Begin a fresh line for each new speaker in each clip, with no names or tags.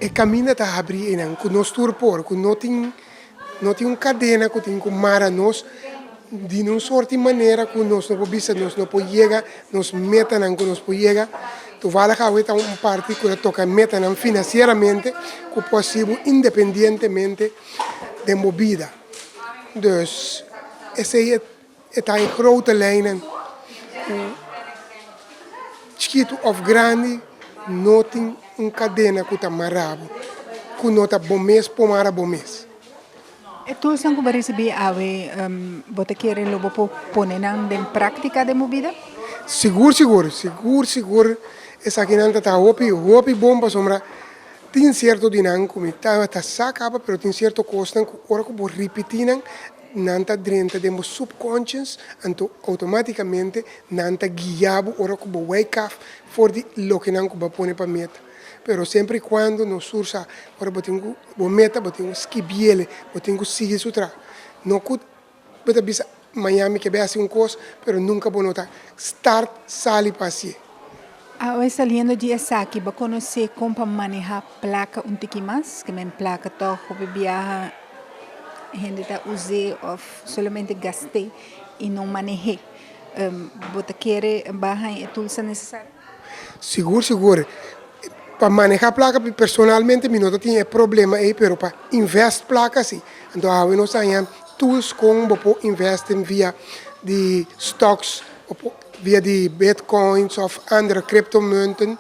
e cammina a abrir com nós turpor, com não tem cadena que tem que mara nós de uma sorte maneira que nós não podemos não podemos chegar, nós meta não que nós podemos chegar, tu vai lá que parte que toca meta não financeiramente, que possível independentemente de movida. Dus essa é em grote lijnen, chiquito of grande, não tem cadena que está marado, que não está bom mês, pomara bom mês.
Tu sang ku receber awe bota querer lobo poner em prática de movida?
Seguro. Essa aqui não está hopi bom para sombra. Tem certo dinâmico, como está sacaba, pero tem certo custo que ora que vou repetir não está dentro do subconscious, então automaticamente não está guiado ora que vou wake up for the lo que não vou pôr para meta. Pero sempre e quando nos sursa, ora botingo meta, botingo skibiele, botingo seguir sutra. Não que bota bisa Miami que vai assim coisa, pero nunca vou notar. Start sali passie.
Hoje saliendo de aqui, para conhecer como manejar placa um pouquinho mais, que minha placa toch op viaja, gente tá usei ou somente gastei e não manejei. Bota querer barra e tudo isso necessário?
Seguro. Para manejar placa, personalmente, eu não tenho problema aí, pero para investir placa, sim. Então, nós temos tools como para investir via de stocks, via de bitcoins ou andere criptomunten.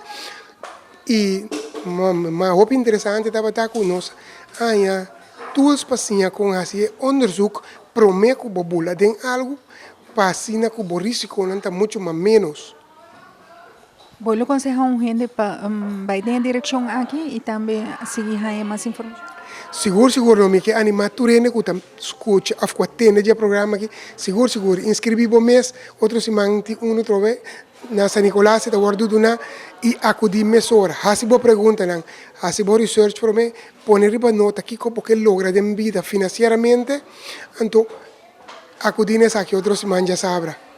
E, mas o interessante é que com nós, tools para com esse onderzoek, prometo que bobula tem algo, para assim que o risco não está muito menos.
Vou lhe aconselhar gente para vai na direção aqui e também seguir mais informações.
Seguro, me que animar turene que tam escuta a quatena de programa aqui. Seguro, inscrevi bom mês, outro semana trove na San Nicolás da guardo na e acudi mesora. Hasi boa pergunta não, hasi boa research para mim, poner riba nota aqui como que logra de vida financeiramente, então acudi nessa aqui outro semana já sabra.